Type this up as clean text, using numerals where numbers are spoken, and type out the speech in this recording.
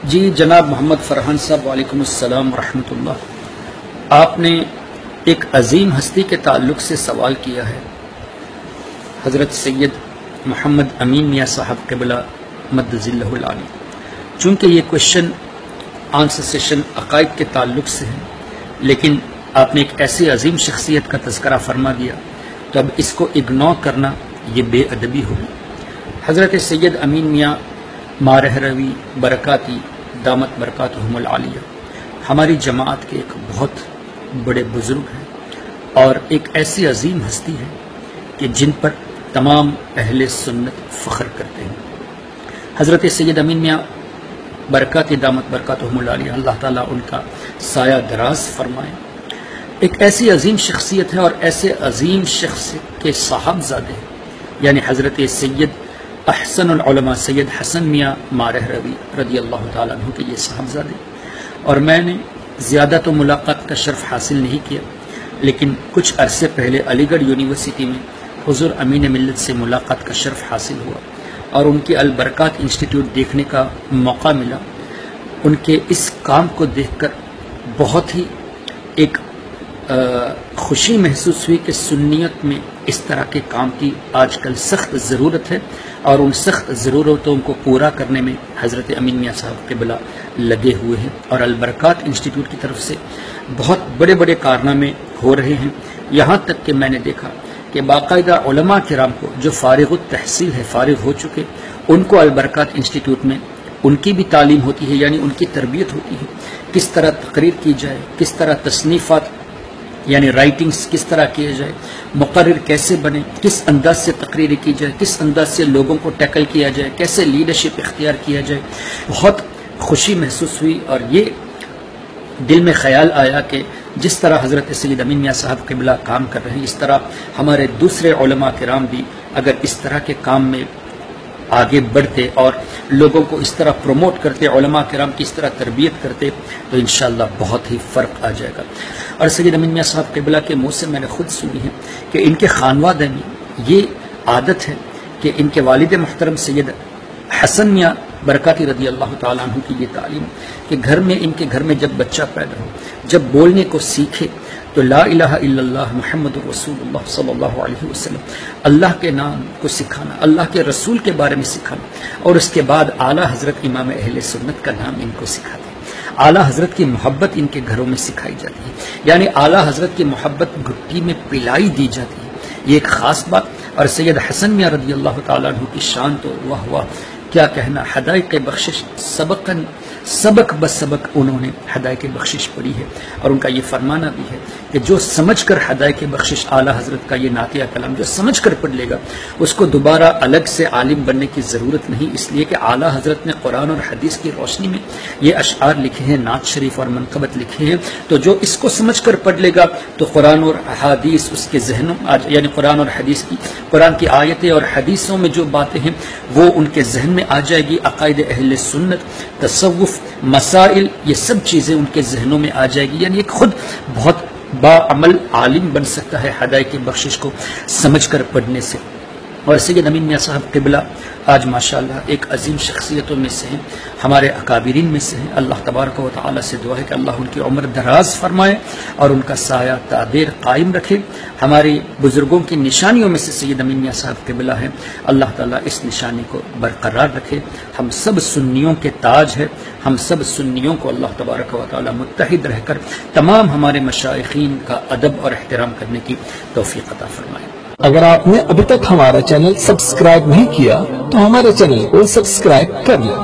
جی جناب محمد فرحان صاحب، وعلیکم السلام ورحمۃ اللہ۔ آپ نے ایک عظیم ہستی کے تعلق سے سوال کیا ہے، حضرت سید محمد امین میاں صاحب قبلہ مد ظلہ العالی۔ چونکہ یہ کوشچن آنسر سیشن عقائد کے تعلق سے ہے، لیکن آپ نے ایک ایسی عظیم شخصیت کا تذکرہ فرما دیا تو اب اس کو اگنور کرنا یہ بے ادبی ہوگی۔ حضرت سید امین میاں مارہ روی برکاتی دامت برکاتہم العالیہ ہماری جماعت کے ایک بہت بڑے بزرگ ہیں اور ایک ایسی عظیم ہستی ہے کہ جن پر تمام اہل سنت فخر کرتے ہیں۔ حضرت سید امین میاں برکاتی دامت برکاتہم العالیہ، اللہ تعالیٰ ان کا سایہ دراز فرمائے، ایک ایسی عظیم شخصیت ہے اور ایسے عظیم شخص کے صاحبزادے یعنی حضرت سید احسن العلماء سید حسن میاں مارہ روی رضی اللہ تعالیٰ عنہ کے یہ صاحبزادے، اور میں نے زیادہ تو ملاقات کا شرف حاصل نہیں کیا، لیکن کچھ عرصے پہلے علی گڑھ یونیورسٹی میں حضور امین ملت سے ملاقات کا شرف حاصل ہوا اور ان کی البرکات انسٹیٹیوٹ دیکھنے کا موقع ملا۔ ان کے اس کام کو دیکھ کر بہت ہی ایک خوشی محسوس ہوئی کہ سنیت میں اس طرح کے کام کی آج کل سخت ضرورت ہے، اور ان سخت ضرورتوں کو پورا کرنے میں حضرت امین میاں صاحب قبلہ لگے ہوئے ہیں، اور البرکات انسٹیٹیوٹ کی طرف سے بہت بڑے بڑے کارنامے ہو رہے ہیں۔ یہاں تک کہ میں نے دیکھا کہ باقاعدہ علماء کرام کو جو فارغ التحصیل ہے، فارغ ہو چکے، ان کو البرکات انسٹیٹیوٹ میں ان کی بھی تعلیم ہوتی ہے، یعنی ان کی تربیت ہوتی ہے، کس طرح تقریر کی جائے، کس طرح تصنیفات یعنی رائٹنگز کس طرح کیے جائے، مقرر کیسے بنے، کس انداز سے تقریر کی جائے، کس انداز سے لوگوں کو ٹیکل کیا جائے، کیسے لیڈرشپ اختیار کیا جائے۔ بہت خوشی محسوس ہوئی اور یہ دل میں خیال آیا کہ جس طرح حضرت سید امین میاں صاحب قبلہ کام کر رہے ہیں، اس طرح ہمارے دوسرے علماء کرام بھی اگر اس طرح کے کام میں آگے بڑھتے اور لوگوں کو اس طرح پروموٹ کرتے، علماء کرام کی اس طرح تربیت کرتے، تو انشاءاللہ بہت ہی فرق آ جائے گا۔ اور سید امین میاں صاحب قبلہ کے منہ سے میں نے خود سنی ہے کہ ان کے خانوادہ میں یہ عادت ہے کہ ان کے والد محترم سید حسن میاں برکاتی رضی اللہ تعالیٰ عنہ کی یہ تعلیم کہ ان کے گھر میں جب بچہ پیدا ہو، جب بولنے کو سیکھے تو لا الہ الا اللہ محمد رسول اللہ صلی اللہ علیہ وسلم، اللہ کے نام کو سکھانا، اللہ کے رسول کے بارے میں سکھانا، اور اس کے بعد اعلیٰ حضرت امام اہل سنت کا نام ان کو سکھاتے ہیں۔ اعلیٰ حضرت کی محبت ان کے گھروں میں سکھائی جاتی ہے، یعنی اعلیٰ حضرت کی محبت گھٹی میں پلائی دی جاتی ہے، یہ ایک خاص بات۔ اور سید حسن میاں رضی اللہ تعالیٰ عنہ کی شان تو واہ واہ، کیا کہنا، حدائق بخشش سبق بسبق انہوں نے حدائق بخشش پڑھی ہے، اور ان کا یہ فرمانا بھی ہے کہ جو سمجھ کر حدائق بخشش اعلیٰ حضرت کا یہ نعتیہ کلام جو سمجھ کر پڑھ لے گا، اس کو دوبارہ الگ سے عالم بننے کی ضرورت نہیں، اس لیے کہ اعلیٰ حضرت نے قرآن اور حدیث کی روشنی میں یہ اشعار لکھے ہیں، نعت شریف اور منقبت لکھے ہیں، تو جو اس کو سمجھ کر پڑھ لے گا تو قرآن اور حدیث اس کے ذہنوں یعنی قرآن اور حدیث کی قرآن کی آیتیں اور حدیثوں میں جو باتیں ہیں وہ ان کے ذہن میں آ جائے گی، عقائد اہل سنت، تصوف، مسائل، یہ سب چیزیں ان کے ذہنوں میں آ جائے گی، یعنی ایک خود بہت باعمل عالم بن سکتا ہے حدائق بخشش کو سمجھ کر پڑھنے سے۔ اور سید امین میاں صاحب قبلہ آج ماشاءاللہ ایک عظیم شخصیتوں میں سے ہیں، ہمارے اکابرین میں سے ہیں۔ اللہ تبارک و تعالی سے دعا ہے کہ اللہ ان کی عمر دراز فرمائے اور ان کا سایہ تعدیر قائم رکھے۔ ہماری بزرگوں کی نشانیوں میں سے سید امین میاں صاحب قبلہ ہیں، اللہ تعالیٰ اس نشانی کو برقرار رکھے۔ ہم سب سنیوں کے تاج ہے، ہم سب سنیوں کو اللہ تبارک و تعالی متحد رہ کر تمام ہمارے مشائخین کا ادب اور احترام کرنے کی توفیق عطا فرمائے۔ اگر آپ نے ابھی تک ہمارا چینل سبسکرائب نہیں کیا تو ہمارے چینل کو سبسکرائب کر لیں۔